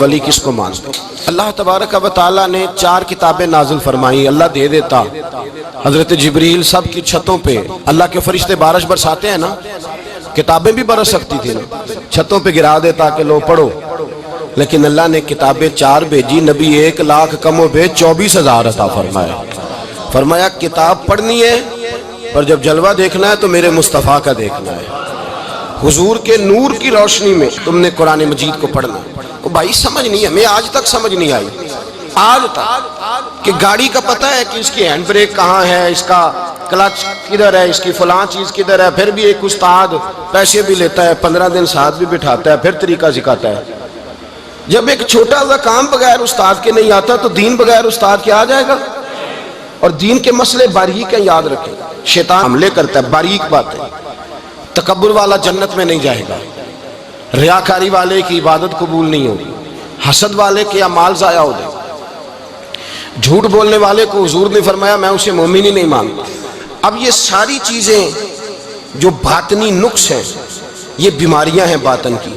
ولی کس کو مانتے؟ اللہ تبارک و تعالیٰ نے 4 کتابیں نازل فرمائی، اللہ دے دیتا حضرت جبریل سب کی چھتوں پہ، اللہ کے فرشتے بارش برساتے ہیں نا، کتابیں بھی برس سکتی تھی نا، چھتوں پہ گرا دیتا کہ لو پڑھو، لیکن اللہ نے کتابیں 4 بھیجی، نبی 1 لاکھ کم و بیش 24,000 عطا فرمایا۔ فرمایا کتاب پڑھنی ہے پر جب جلوہ دیکھنا ہے تو میرے مصطفیٰ کا دیکھنا ہے، حضور کے نور کی روشنی میں تم نے قرآن مجید کو پڑھنا ہے۔ وہ بھائی سمجھ نہیں ہے، میں آج تک سمجھ نہیں آئی، آج تک، کہ گاڑی کا پتہ ہے کہ اس کی ہینڈ بریک کہاں ہے، اس کا کلچ کدھر ہے، اس کی فلاں چیز کدھر ہے، پھر بھی ایک استاد پیسے بھی لیتا ہے، 15 دن ساتھ بھی بٹھاتا ہے، پھر طریقہ سکھاتا ہے۔ جب ایک چھوٹا سا کام بغیر استاد کے نہیں آتا تو دین بغیر استاد کے آ جائے گا؟ اور دین کے مسئلے باریک ہیں، یاد رکھیں، شیطان حملے کرتا ہے، باریک باتیں۔ تکبر والا جنت میں نہیں جائے گا، ریاکاری والے کی عبادت قبول نہیں ہوگی، حسد والے کے اعمال ضائع ہو جائے، جھوٹ بولنے والے کو حضور نے فرمایا میں اسے مومن ہی نہیں مانتا۔ اب یہ ساری چیزیں جو باطنی نقص ہیں، یہ بیماریاں ہیں باطن کی۔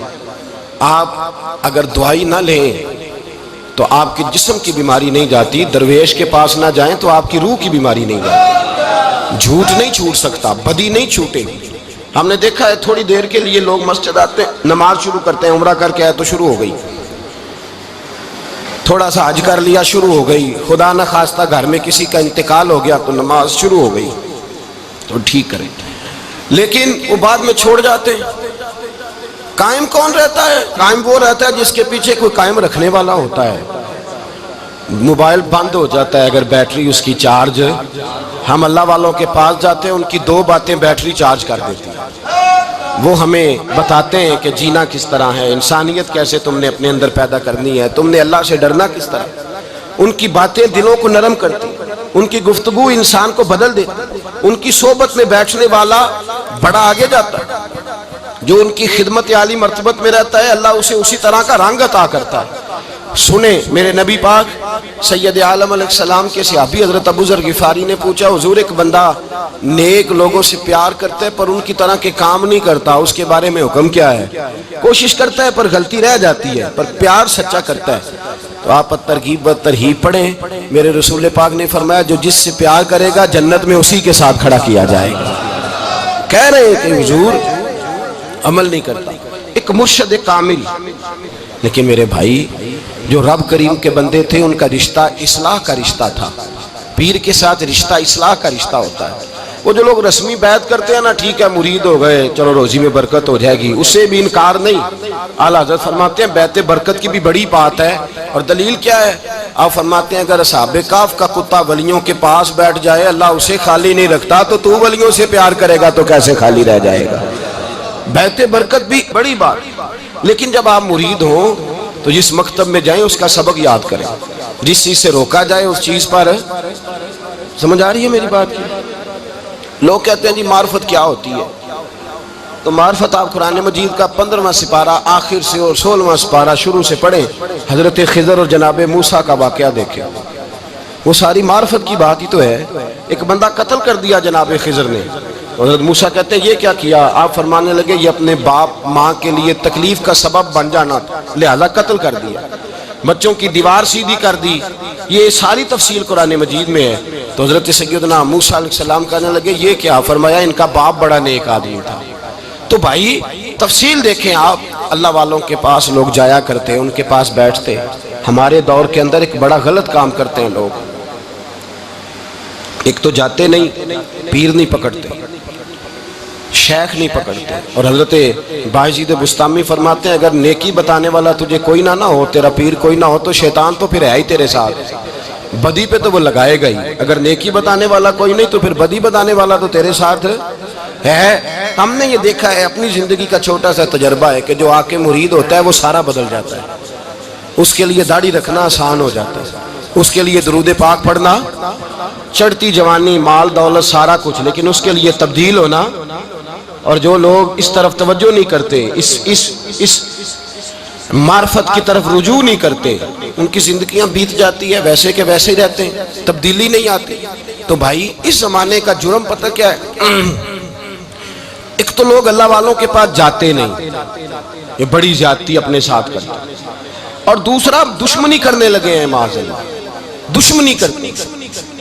آپ اگر دوائی نہ لیں تو آپ کے جسم کی بیماری نہیں جاتی، درویش کے پاس نہ جائیں تو آپ کی روح کی بیماری نہیں جاتی۔ جھوٹ نہیں چھوٹ سکتا، بدی نہیں چھوٹے گی۔ ہم نے دیکھا ہے تھوڑی دیر کے لیے لوگ مسجد آتے ہیں، نماز شروع کرتے ہیں، عمرہ کر کے آئے تو شروع ہو گئی، تھوڑا سا حج کر لیا شروع ہو گئی، خدا نہ خواستہ گھر میں کسی کا انتقال ہو گیا تو نماز شروع ہو گئی، تو ٹھیک کریں، لیکن وہ بعد میں چھوڑ جاتے ہیں۔ قائم کون رہتا ہے؟ قائم وہ رہتا ہے جس کے پیچھے کوئی قائم رکھنے والا ہوتا ہے۔ موبائل بند ہو جاتا ہے اگر بیٹری اس کی چارج، ہم اللہ والوں کے پاس جاتے ہیں، ان کی 2 باتیں بیٹری چارج کر دیتی ہیں، وہ ہمیں بتاتے ہیں کہ جینا کس طرح ہے، انسانیت کیسے تم نے اپنے اندر پیدا کرنی ہے، تم نے اللہ سے ڈرنا کس طرح۔ ان کی باتیں دلوں کو نرم کرتی، ان کی گفتگو انسان کو بدل دیتی، ان کی صحبت میں بیٹھنے والا بڑا آگے جاتا ہے، جو ان کی خدمت عالی مرتبت میں رہتا ہے اللہ اسے اسی طرح کا رنگ عطا کرتا ہے۔ سنیں میرے نبی پاک سید عالم علیہ السلام کے صحابی حضرت ابو ذر غفاری نے پوچھا حضور ایک بندہ نیک لوگوں سے پیار کرتا ہے پر ان کی طرح کے کام نہیں کرتا، اس کے بارے میں حکم کیا ہے؟ کوشش کرتا ہے پر غلطی رہ جاتی ہے، پر پیار سچا کرتا ہے۔ تو آپ ترغیب و ترہیب پڑھیں، میرے رسول پاک نے فرمایا جو جس سے پیار کرے گا جنت میں اسی کے ساتھ کھڑا کیا جائے گا۔ کہہ رہے ہیں کہ حضور عمل نہیں کرتا، ایک مرشد کامل، لیکن میرے بھائی جو رب کریم کے بندے تھے ان کا رشتہ اصلاح کا رشتہ تھا، پیر کے ساتھ رشتہ اصلاح کا رشتہ ہوتا ہے۔ وہ جو لوگ رسمی بیعت کرتے ہیں نا، ٹھیک ہے مرید ہو گئے چلو روزی میں برکت ہو جائے گی، اس سے بھی انکار نہیں۔ اعلیٰ حضرت فرماتے ہیں بیعت برکت کی بھی بڑی بات ہے، اور دلیل کیا ہے؟ آپ فرماتے ہیں اگر اصحاب کہف کا کتا ولیوں کے پاس بیٹھ جائے اللہ اسے خالی نہیں رکھتا، تو ولیوں سے پیار کرے گا تو کیسے خالی رہ جائے گا؟ بیعت برکت بھی بڑی بات، لیکن جب آپ مرید ہوں تو جس مکتب میں جائیں اس کا سبق یاد کریں، جس چیز سے روکا جائے اس چیز پر، سمجھ آ رہی ہے میری بات کی؟ لوگ کہتے ہیں جی معرفت کیا ہوتی ہے، تو معرفت آپ قرآن مجید کا 15واں سپارہ آخر سے اور 16واں سپارہ شروع سے پڑھیں، حضرت خضر اور جناب موسیٰ کا واقعہ دیکھیں، وہ ساری معرفت کی بات ہی تو ہے۔ ایک بندہ قتل کر دیا جناب خضر نے، حضرت موسیٰ کہتے ہیں یہ کیا کیا؟ آپ فرمانے لگے یہ اپنے باپ ماں کے لیے تکلیف کا سبب بن جانا لہذا قتل کر دیا، بچوں کی دیوار سیدھی کر دی، یہ ساری تفصیل قرآن مجید میں ہے۔ تو حضرت سیدنا موسیٰ علیہ السلام کہنے لگے یہ کیا؟ فرمایا ان کا باپ بڑا نیک آدمی تھا۔ تو بھائی تفصیل دیکھیں آپ، اللہ والوں کے پاس لوگ جایا کرتے، ان کے پاس بیٹھتے۔ ہمارے دور کے اندر ایک بڑا غلط کام کرتے ہیں لوگ، ایک تو جاتے نہیں، پیر نہیں پکڑتے، شیخ نہیں پکڑتے، اور حضرت باجید بستامی فرماتے ہیں اگر نیکی بتانے والا تجھے کوئی نہ ہو، تیرا پیر کوئی نہ ہو، تو شیطان تو پھر ہے ہی تیرے ساتھ، بدی پہ تو وہ لگائے گا ہی۔ اگر نیکی بتانے والا کوئی نہیں تو پھر بدی بتانے والا تو تیرے ساتھ ہے۔ ہم نے یہ دیکھا ہے، اپنی زندگی کا چھوٹا سا تجربہ ہے کہ جو آ کے مرید ہوتا ہے وہ سارا بدل جاتا ہے، اس کے لیے داڑھی رکھنا آسان ہو جاتا ہے، اس کے لیے درود پاک پڑھنا، چڑھتی جوانی مال دولت سارا کچھ، لیکن اس کے لیے تبدیل ہونا۔ اور جو لوگ اس طرف توجہ نہیں کرتے، اس معرفت کی طرف رجوع نہیں کرتے، ان کی زندگیاں بیت جاتی ہے ویسے کہ ویسے ہی رہتے ہیں، تبدیلی نہیں آتی۔ تو بھائی اس زمانے کا جرم پتہ کیا ہے؟ ایک تو لوگ اللہ والوں کے پاس جاتے نہیں، یہ بڑی زیادتی اپنے ساتھ کرتے، اور دوسرا دشمنی کرنے لگے ہیں معاذ اللہ، دشمنی کرتے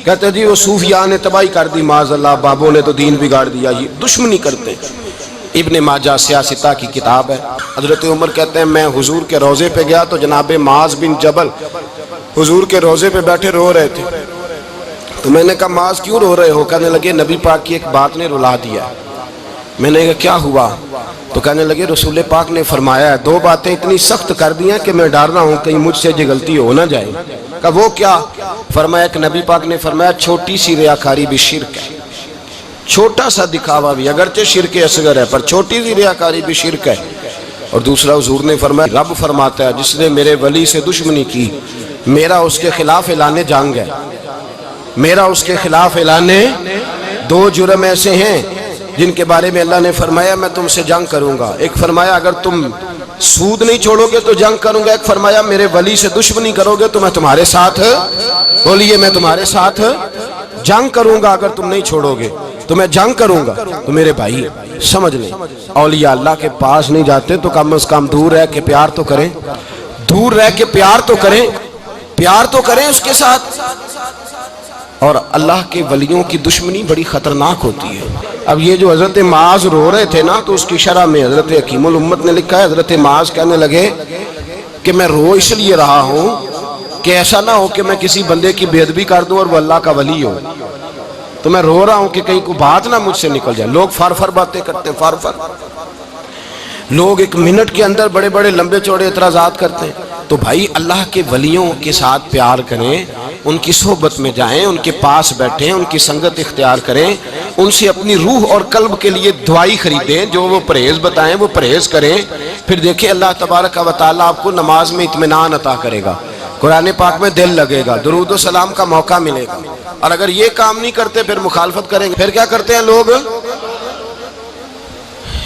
کہتے جی وہ صوفیاء نے تباہی کر دی معاذ اللہ، بابوں نے تو دین بگاڑ دیا، یہ دشمنی کرتے ہیں۔ ابن ماجہ سیاستہ کی کتاب ہے۔ حضرت عمر کہتے ہیں میں حضور کے روضے پہ گیا تو جناب معاذ بن جبل حضور کے روضے پہ بیٹھے رو رہے تھے، تو میں نے کہا معاذ کیوں رو رہے ہو؟ کہنے لگے نبی پاک کی ایک بات نے رلا دیا۔ میں نے کہا کیا ہوا؟ تو کہنے لگے رسول پاک نے فرمایا ہے، دو باتیں اتنی سخت کر دی ہیں کہ میں ڈر رہا ہوں کہیں مجھ سے یہ غلطی ہو نہ جائے۔ کہا وہ کیا؟ فرمایا کہ نبی پاک نے فرمایا چھوٹی سی ریاکاری بھی شرک ہے، چھوٹا سا دکھاوا بھی، اگرچہ شرک اصغر ہے پر چھوٹی سی ریاکاری بھی شرک ہے۔ اور دوسرا حضور نے فرمایا رب فرماتا ہے جس نے میرے ولی سے دشمنی کی میرا اس کے خلاف اعلان جنگ ہے، میرا اس کے خلاف اعلان۔ دو جرم ایسے ہیں جن کے بارے میں اللہ نے فرمایا میں تم سے جنگ کروں گا، ایک فرمایا اگر تم سود نہیں چھوڑو گے تو جنگ کروں گا، ایک فرمایا میرے ولی سے دشمنی کرو گے تو میں تمہارے ساتھ، بولیے میں تمہارے ساتھ جنگ کروں گا، اگر تم نہیں چھوڑو گے تو میں جنگ کروں گا۔ تو میرے بھائی سمجھ لیں اولیاء اللہ کے پاس نہیں جاتے تو کم از کم دور رہ کے پیار تو کریں، دور رہ کے پیار تو کریں، پیار تو کریں اس کے ساتھ۔ اور اللہ کے ولیوں کی دشمنی بڑی خطرناک ہوتی ہے۔ اب یہ جو حضرت معاذ رو رہے تھے نا تو اس کی شرح میں حضرت حکیم الامت نے لکھا ہے حضرت معاذ کہنے لگے کہ میں رو اس لیے رہا ہوں کہ ایسا نہ ہو کہ میں کسی بندے کی بے ادبی کر دوں اور وہ اللہ کا ولی ہو، تو میں رو رہا ہوں کہ کہیں کوئی بات نہ مجھ سے نکل جائے۔ لوگ فار باتیں کرتے ہیں، فار لوگ ایک منٹ کے اندر بڑے بڑے لمبے چوڑے اعتراضات کرتے ہیں۔ تو بھائی اللہ کے ولیوں کے ساتھ پیار کریں، ان کی صحبت میں جائیں، ان کے پاس بیٹھیں، ان کی سنگت اختیار کریں، ان سے اپنی روح اور قلب کے لیے دعائی خریدیں، جو وہ پرہیز بتائیں وہ پرہیز کریں، پھر دیکھیں اللہ تبارک و تعالیٰ آپ کو نماز میں اطمینان عطا کرے گا، قرآن پاک میں دل لگے گا، درود و سلام کا موقع ملے گا۔ اور اگر یہ کام نہیں کرتے پھر مخالفت کریں گے۔ پھر کیا کرتے ہیں لوگ؟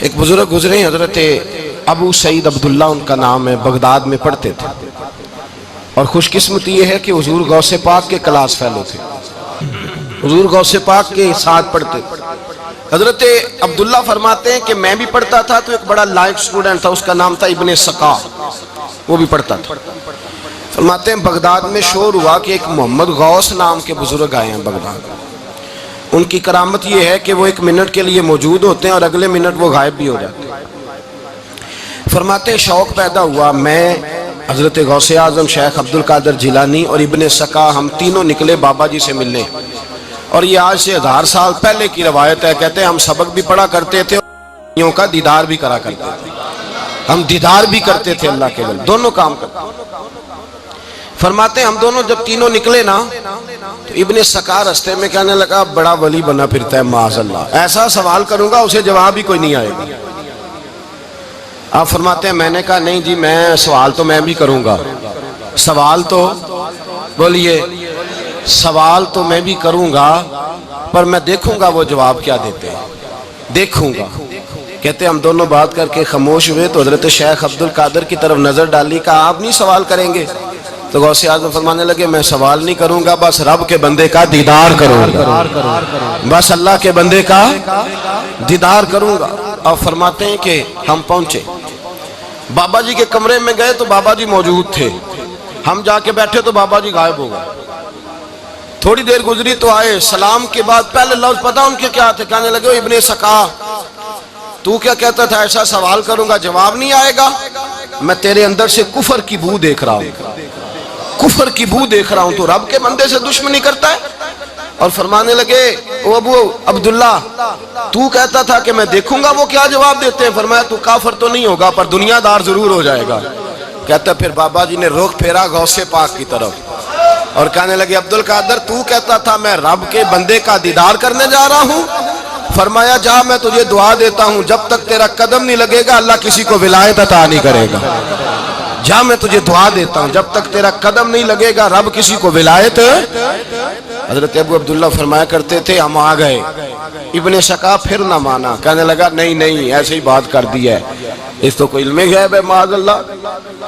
ایک بزرگ گزرے حضرت ابو سعید عبداللہ ان کا نام ہے، بغداد میں پڑھتے تھے، اور خوش قسمتی یہ ہے کہ حضور غوث پاک کے کلاس فیلو تھے، حضور غوث پاک کے ساتھ پڑھتے تھے۔ حضرت عبداللہ فرماتے ہیں کہ میں بھی پڑھتا تھا تو ایک بڑا لائق سٹوڈنٹ تھا، اس کا نام تھا ابن سقا، وہ بھی پڑھتا تھا۔ فرماتے ہیں بغداد میں شور ہوا کہ ایک محمد غوث نام کے بزرگ آئے ہیں بغداد۔ ان کی کرامت یہ ہے کہ وہ ایک منٹ کے لیے موجود ہوتے ہیں اور اگلے منٹ وہ غائب بھی ہو جاتے ہیں۔ فرماتے ہیں شوق پیدا ہوا، میں حضرت غوث اعظم شیخ عبد القادر جیلانی اور ابن سقا ہم تینوں نکلے بابا جی سے ملنے، اور یہ آج سے 1000 سال پہلے کی روایت ہے۔ کہتے ہیں ہم سبق بھی پڑھا کرتے تھے اور کا دیدار بھی کرا کرتے تھے، ہم دیدار بھی کرتے تھے اللہ کے ولی، دونوں کام کرتے۔ فرماتے ہیں ہم دونوں جب تینوں نکلے نا تو ابن سقا رستے میں کہنے لگا بڑا ولی بنا پھرتا ہے معاذ اللہ، ایسا سوال کروں گا اسے جواب ہی کوئی نہیں آئے گا۔ آپ فرماتے ہیں میں نے کہا نہیں جی میں سوال تو میں بھی کروں گا، سوال تو بولیے سوال تو میں بھی کروں گا، پر میں دیکھوں گا وہ جواب کیا دیتے ہیں، دیکھوں گا۔ کہتے ہیں ہم دونوں بات کر کے خاموش ہوئے تو حضرت شیخ عبد القادر کی طرف نظر ڈالی، کہا آپ نہیں سوال کریں گے؟ تو غوث اعظم فرمانے لگے میں سوال نہیں کروں گا، بس رب کے بندے کا دیدار کروں گا، بس اللہ کے بندے کا دیدار کروں گا۔ اور فرماتے ہیں کہ ہم پہنچے بابا جی کے کمرے میں، گئے تو بابا جی موجود تھے، ہم جا کے بیٹھے تو بابا جی غائب ہو گئے۔ تھوڑی دیر گزری تو آئے، سلام کے بعد پہلے لفظ پتہ ان کے کیا تھے؟ کہنے لگے ابن سقا تو کیا کہتا تھا ایسا سوال کروں گا جواب نہیں آئے گا؟ میں تیرے اندر سے کفر کی بو دیکھ رہا ہوں، کفر کی بو دیکھ رہا ہوں، تو رب کے بندے سے دشمنی کرتا ہے۔ اور فرمانے لگے او ابو عبداللہ تو کہتا تھا کہ میں دیکھوں گا وہ کیا جواب دیتے ہیں۔ فرمایا تو کافر تو نہیں ہوگا پر دنیا دار ضرور ہو جائے گا۔ کہتا پھر بابا جی نے رخ پھیرا غوث پاک کی طرف اور کہنے لگے عبد القادر تو کہتا تھا میں رب کے بندے کا دیدار کرنے جا رہا ہوں، فرمایا جا میں تجھے دعا دیتا ہوں جب تک تیرا قدم نہیں لگے گا اللہ کسی کو ولایت عطا نہیں کرے گا، جا میں تجھے دعا دیتا ہوں جب تک تیرا قدم نہیں لگے گا رب کسی کو ولایت۔ حضرت ابو عبداللہ فرمایا کرتے تھے ہم آ گئے، ابن سقا پھر نہ مانا، کہنے لگا نہیں نہیں ایسے ہی بات کر دی ہے، اس تو کوئی علم غیب ہے معاذ اللہ۔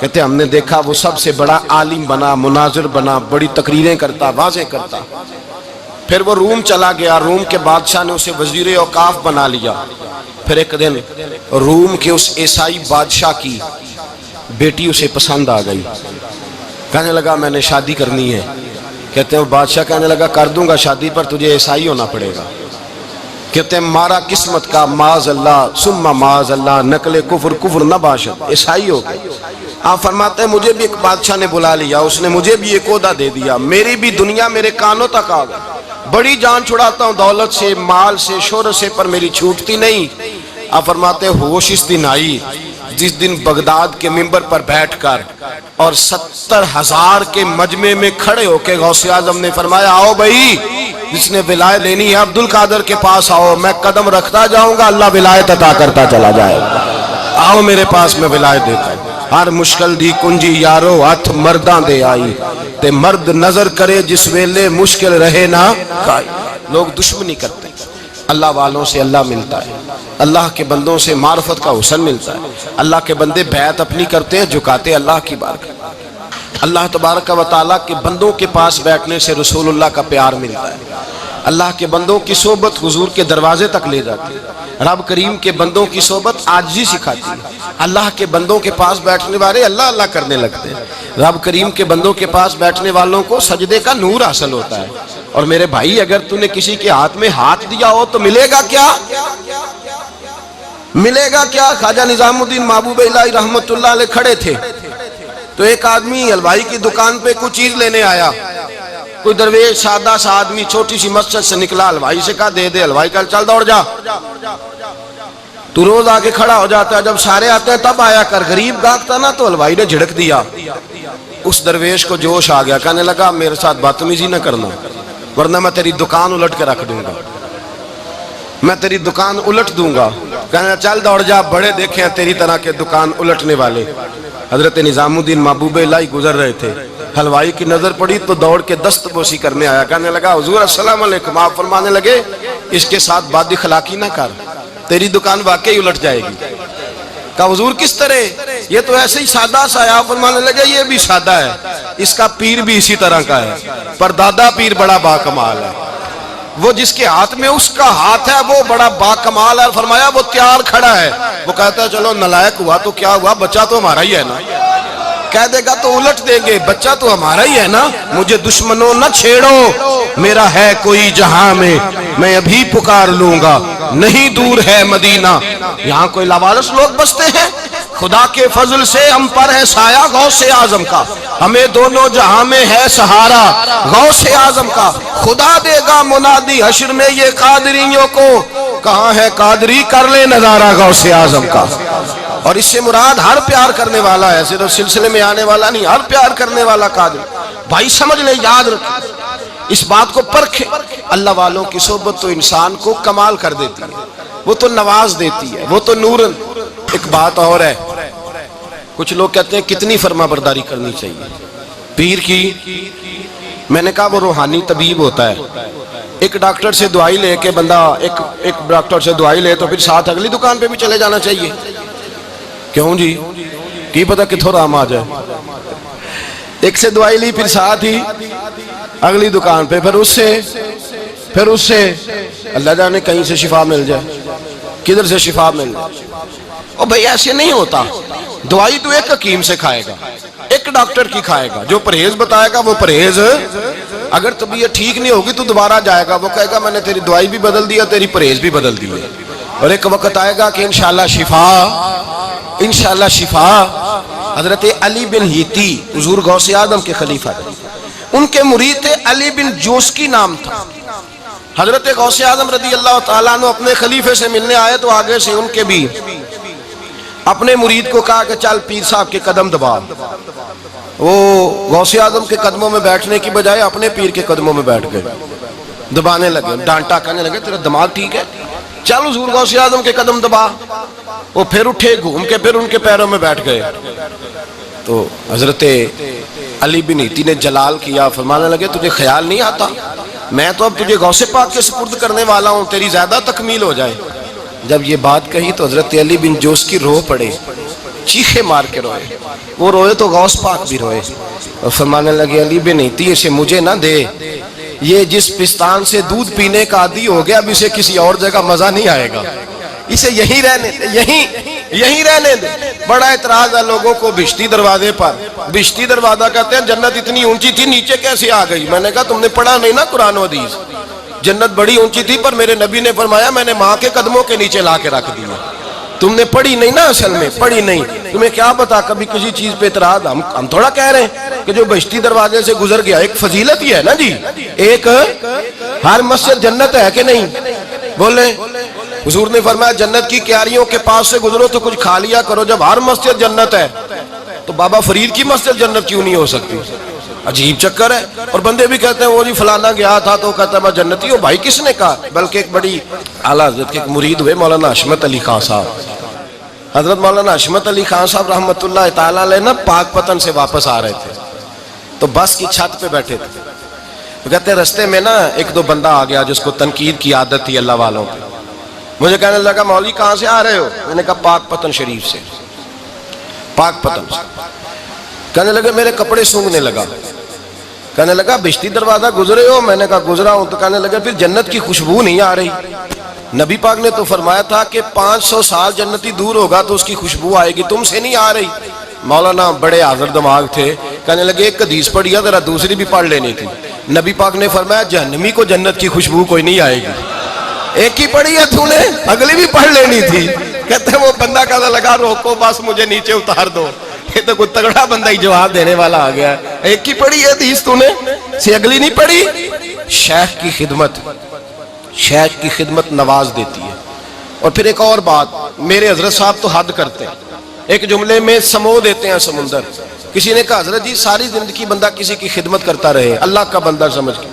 کہتے ہم نے دیکھا وہ سب سے بڑا عالم بنا، مناظر بنا، بڑی تقریریں کرتا، واضح کرتا۔ پھر وہ روم چلا گیا، روم کے بادشاہ نے اسے وزیر اوقاف بنا لیا۔ پھر ایک دن روم کے اس عیسائی بادشاہ کی بیٹی اسے پسند آ گئی، کہنے لگا میں نے شادی کرنی ہے۔ کہتے ہیں بادشاہ کہنے لگا کر دوں گا شادی، پر تجھے عیسائی ہونا پڑے گا۔ کہتے ہیں مارا قسمت کا معاذ اللہ ثم معاذ اللہ، نقل کفر کفر نہ باشد، عیسائی ہو گئے۔ آپ فرماتے ہیں مجھے بھی ایک بادشاہ نے بلا لیا، اس نے مجھے بھی ایک عہدہ دے دیا، میری بھی دنیا میرے کانوں تک آ گئی، بڑی جان چھڑاتا ہوں دولت سے، مال سے، شہرت سے، پر میری چھوٹتی نہیں۔ آپ فرماتے ہیں ہوش اس دن آئی جس دن بغداد کے منبر پر بیٹھ کر اور 70,000 کے مجمع میں کھڑے ہو کے غوث اعظم نے فرمایا آؤ بھائی، جس نے ولایت لینی ہے عبد القادر کے پاس آؤ، میں قدم رکھتا جاؤں گا، اللہ ولایت عطا کرتا چلا جائے گا، آؤ میرے پاس میں ولایت دیتا ہوں۔ ہر مشکل دی کنجی یارو ہاتھ مرداں دے آئی، تے مرد نظر کرے جس ویلے مشکل رہے نہ کائی۔ لوگ دشمنی کرتے ہیں، اللہ والوں سے اللہ ملتا ہے، اللہ کے بندوں سے معرفت کا حسن ملتا ہے، اللہ کے بندے بیعت اپنی کرتے ہیں، جھکاتے اللہ کی بارگاہ۔ اللہ تبارک و تعالیٰ کے بندوں کے پاس بیٹھنے سے رسول اللہ کا پیار ملتا ہے، اللہ کے بندوں کی صحبت حضور کے دروازے تک لے جاتی ہے، رب کریم کے بندوں کی صحبت عاجزی سکھاتی ہے، اللہ کے بندوں کے پاس بیٹھنے والے اللہ اللہ کرنے لگتے ہیں، رب کریم کے بندوں کے پاس بیٹھنے والوں کو سجدے کا نور حاصل ہوتا ہے۔ اور میرے بھائی اگر تو نے کسی کے ہاتھ میں ہاتھ دیا ہو تو ملے گا کیا؟ ملے گا کیا؟ خواجہ نظام الدین محبوب الہی رحمت اللہ علیہ کھڑے تھے تو ایک آدمی حلوائی کی دکان پہ کچھ چیز لینے آیا، کوئی درویش سادہ سا آدمی چھوٹی سی مسجد سے نکلا، حلوائی سے کہا دے دے، حلوائی کہا چل دوڑ جا، تو روز آگے کھڑا ہو جاتا ہے، جب سارے آتے ہیں تب آیا کر، غریب گاہک تھا نا تو حلوائی نے جھڑک دیا، اس درویش کو جوش آ گیا، کہنے لگا میرے ساتھ بدتمیزی نہ کرنا ورنہ میں تیری دکان الٹ کے رکھ دوں گا، میں تیری دکان الٹ دوں گا۔ کہنے چل دوڑ جا، بڑے دیکھے ہیں تیری طرح کے دکان الٹنے والے۔ حضرت نظام الدین محبوب الہی گزر رہے تھے، حلوائی کی نظر پڑی تو دوڑ کے دست بوسی کرنے آیا، کہنے لگا حضور السلام علیکم۔ آپ فرمانے لگے اس کے ساتھ بد اخلاقی نہ کر، تیری دکان واقعی الٹ جائے گی۔ کہا حضور کس طرح؟ یہ تو ایسے ہی سادہ سا ہے۔ آپ فرمانے لگے یہ بھی سادہ ہے، اس کا پیر بھی اسی طرح کا ہے، پر دادا پیر بڑا باکمال ہے، وہ جس کے ہاتھ میں اس کا ہاتھ ہے وہ بڑا باکمال ہے۔ فرمایا وہ تیار کھڑا ہے، وہ کہتا ہے چلو نالائق ہوا تو کیا ہوا، بچہ تو ہمارا ہی ہے نا، کہہ دے گا تو الٹ دیں گے، بچہ تو ہمارا ہی ہے نا، مجھے دشمنوں نہ چھیڑو، میرا ہے کوئی جہاں میں ابھی پکار لوں گا، نہیں دور ہے مدینہ، یہاں کوئی لاوارث لوگ بستے ہیں، خدا کے فضل سے ہم پر ہے سایہ غوث اعظم کا، ہمیں دونوں جہاں میں ہے سہارا غوث اعظم کا، خدا دے گا منادی حشر میں یہ قادریوں کو، کہاں ہے قادری کر لے نظارہ غوث اعظم کا۔ اور اس سے مراد ہر پیار کرنے والا ہے، صرف سلسلے میں آنے والا نہیں، ہر پیار کرنے والا قادر۔ بھائی سمجھ لیں، یاد رکھیں، اس بات کو پرکھیں، اللہ والوں کی صحبت تو انسان کو کمال کر دیتی ہے، وہ تو نواز دیتی ہے، وہ تو نورن۔ ایک بات اور ہے، کچھ لوگ کہتے ہیں کتنی فرما برداری کرنی چاہیے پیر کی؟ میں نے کہا وہ روحانی طبیب ہوتا ہے، ایک ڈاکٹر سے دوائی لے کے بندہ ایک ڈاکٹر سے دوائی لے تو پھر ساتھ اگلی دکان پہ بھی چلے جانا چاہیے، کیوں جی؟ کی پتہ کتھوں رام آ جائے، ایک سے دوائی لی پھر ساتھ ہی اگلی دکان پہ، پھر اس سے اللہ جانے کہیں سے شفا مل جائے، کدھر سے شفا مل جائے۔ اور بھئی ایسے نہیں ہوتا، دوائی تو ایک حکیم سے کھائے گا، ایک ڈاکٹر کی کھائے گا، جو پرہیز بتائے گا وہ پرہیز، اگر طبیعت ٹھیک نہیں ہوگی تو دوبارہ جائے گا، وہ کہے گا میں نے تیری دوائی بھی بدل دیا، تیری پرہیز بھی بدل دی، اور ایک وقت آئے گا کہ انشاءاللہ شفا۔ حضرت علی بن ہیتی حضور غوث اعظم کے خلیفہ تھے، ان کے مرید تھے علی بن جوسکی نام تھا۔ حضرت غوث اعظم رضی اللہ تعالیٰ عنہ اپنے خلیفے سے ملنے آئے تو آگے سے ان کے بھی اپنے مرید کو کہا کہ چل پیر صاحب کے قدم دبا۔ وہ غوث اعظم کے قدموں میں بیٹھنے کی بجائے اپنے پیر کے قدموں میں بیٹھ گئے، دبانے لگے، ڈانٹا، کہنے لگے تیرا دماغ ٹھیک ہے، چل حضور غوث اعظم کے قدم دبا۔ وہ پھر اٹھے، گھوم کے پھر ان کے پیروں میں بیٹھ گئے، تو حضرت علی بن ہیتی نے جلال کیا، فرمانے لگے تجھے خیال نہیں آتا میں تو اب تجھے غوث پاک کے سپرد کرنے والا ہوں، تیری زیادہ تکمیل ہو جائے۔ جب یہ بات کہی تو حضرت علی بن جوسکی رو پڑے، چیخے مار کے روئے، وہ روئے تو غوث پاک بھی روئے، اور فرمانے لگے علی بن ہیتی اسے مجھے نہ دے، یہ جس پستان سے دودھ پینے کا عادی ہو گیا اب اسے کسی اور جگہ مزہ نہیں آئے گا، اسے یہیں رہنے، یہیں رہنے دے. بڑا اعتراض ہے لوگوں کو بہشتی دروازے پر. بہشتی دروازہ کہتے ہیں جنت اتنی اونچی تھی نیچے کیسے آ گئی؟ میں نے کہا تم نے پڑھا نہیں نا قرآن و حدیث. جنت بڑی اونچی تھی پر میرے نبی نے فرمایا میں نے ماں کے قدموں کے نیچے لا کے رکھ دیا. تم نے پڑھی نہیں نا، اصل میں پڑھی نہیں. تمہیں کیا پتا کبھی کسی چیز پہ اعتراض. ہم تھوڑا کہہ رہے ہیں کہ جو بہشتی دروازے سے گزر گیا ایک فضیلت ہی ہے نا جی. ایک ہر مسجد جنت ہے کہ نہیں؟ بولے. حضور نے فرمایا جنت کی کیاریوں کے پاس سے گزرو تو کچھ کھا لیا کرو. جب ہر مسجد جنت ہے تو بابا فرید کی مسجد جنت کیوں نہیں ہو سکتی؟ عجیب چکر ہے. اور بندے بھی کہتے ہیں وہ جی فلانا گیا تھا تو کہتا ہے میں جنتی ہوں. بھائی کس نے کہا؟ بلکہ ایک بڑی اعلیٰ حضرت کے ایک مرید ہوئے مولانا حشمت علی خان صاحب. حضرت مولانا حشمت علی خان صاحب رحمۃ اللہ تعالیٰ علیہ نا پاک پتن سے واپس آ رہے تھے تو بس کی چھت پہ بیٹھے تھے. تو کہتے ہیں رستے میں نا ایک دو بندہ آ گیا جس کو تنقید کی عادت تھی اللہ والوں پہ. مجھے کہنے لگا مولوی کہاں سے آ رہے ہو؟ میں نے کہا پاک پتن شریف سے. پاک پتن سے. کہنے لگے میرے کپڑے سونگنے لگا. کہنے لگا بہشتی دروازہ گزرے ہو؟ میں نے کہا گزرا ہوں. تو کہنے لگا پھر جنت کی خوشبو نہیں آ رہی؟ نبی پاک نے تو فرمایا تھا کہ 500 سال جنتی دور ہوگا تو اس کی خوشبو آئے گی، تم سے نہیں آ رہی. مولانا بڑے حاضر دماغ تھے. کہنے لگے ایک حدیث پڑھی ہے ذرا دوسری بھی پڑھ لینی تھی. نبی پاک نے فرمایا جہنمی کو جنت کی خوشبو کوئی نہیں آئے گی. ایک ہی پڑھی ہے تو نے، اگلی بھی پڑھ لینی تھی. کہتے ہیں وہ بندہ کہنے لگا روکو بس مجھے نیچے اتار دو. یہ تو کوئی تگڑا بندہ ہی جواب دینے والا آ گیا. ایک ہی پڑھی ہے حدیث تو نے، سے اگلی نہیں پڑھی. شیخ کی خدمت، شیخ کی خدمت نواز دیتی ہے. اور پھر ایک اور بات، میرے حضرت صاحب تو حد کرتے ہیں. ایک جملے میں سمو دیتے ہیں سمندر. کسی نے کہا حضرت جی ساری زندگی بندہ کسی کی خدمت کرتا رہے اللہ کا بندہ سمجھ کے،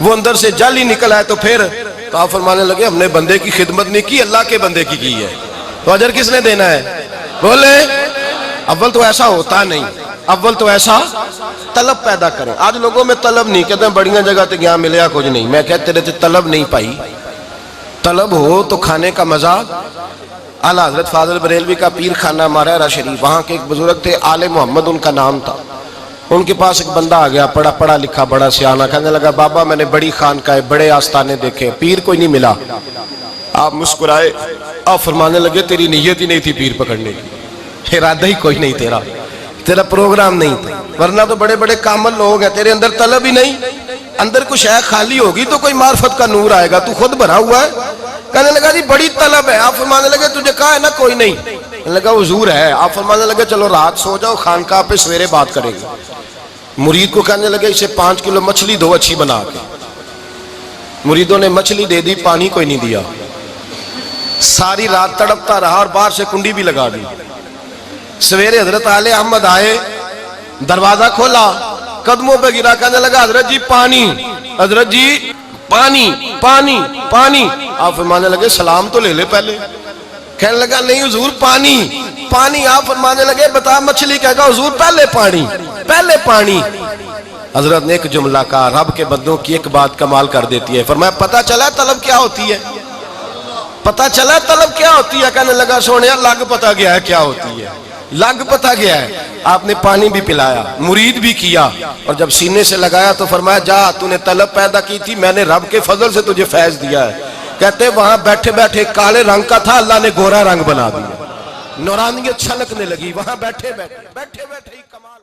وہ اندر سے جل ہی نکل آئے تو پھر تو آپ فرمانے لگے ہم نے بندے کی خدمت نہیں کی اللہ کے بندے کی ہے. تو اجر کس نے دینا ہے؟ بولے. اول تو ایسا ہوتا نہیں، اول تو ایسا طلب پیدا کریں. آج لوگوں میں طلب نہیں. کہتے ہیں بڑیاں جگہ تے گیا ملیا کچھ نہیں. میں کہتے رہتے طلب نہیں پائی. طلب ہو تو کھانے کا مزہ. اعلیٰ حضرت فاضل بریلوی کا پیر خانہ مارہرہ شریف، وہاں کے ایک بزرگ تھے آل محمد ان کا نام تھا. ان کے پاس ایک بندہ آ گیا پڑھا لکھا بڑا سیانہ. کہنے لگا بابا میں نے بڑی خانقاہیں بڑے آستانے دیکھے پیر کوئی نہیں ملا. آپ مسکرائے. آپ فرمانے لگے تیری نیت ہی نہیں تھی پیر پکڑنے کی، ارادہ ہی کوئی نہیں تیرا پروگرام نہیں تھا. ورنہ تو بڑے بڑے کامل لوگ ہیں، تیرے اندر طلب ہی نہیں. اندر کچھ شے خالی ہوگی تو کوئی معرفت کا نور آئے گا. تو خود بھرا ہوا ہے. کہنے لگا جی بڑی طلب ہے. آپ فرمانے لگے تجھے کہا ہے نا کوئی نہیں. کہنے لگا حضور ہے. آپ فرمانے لگے چلو رات سو جاؤ خانقاہ پہ سویرے بات کریں گے. مرید کو کہنے لگے اسے 5 کلو مچھلی دو اچھی بنا کے. مریدوں نے مچھلی دے دی، پانی کوئی نہیں دیا. ساری رات تڑپتا رہا اور باہر سے کنڈی بھی لگا دی. سویرے حضرت آل احمد آئے، دروازہ کھولا، قدموں پہ گرا. کہنے لگا حضرت جی پانی، حضرت جی پانی پانی پانی. آپ فرمانے لگے سلام تو لے لے پہلے. کہنے لگا نہیں حضور پانی پانی. آپ فرمانے لگے بتا مچھلی کہے گا حضور پہلے پانی پہلے پانی. حضرت نے ایک جملہ کہا، رب کے بندوں کی ایک بات کمال کر دیتی ہے. فرمایا پتہ چلا طلب کیا ہوتی ہے؟ پتہ چلا طلب کیا ہوتی ہے؟ کہنے لگا سونے لگ پتہ گیا ہے کیا ہوتی ہے، لگ پتہ گیا ہے. آپ نے پانی بھی پلایا، مرید بھی کیا، اور جب سینے سے لگایا تو فرمایا جا تو نے طلب پیدا کی تھی، میں نے رب کے فضل سے تجھے فیض دیا ہے. کہتے وہاں بیٹھے بیٹھے کالے رنگ کا تھا، اللہ نے گورا رنگ بنا دیا. نورانیت چھلکنے لگی وہاں بیٹھے بیٹھے ہی کمال.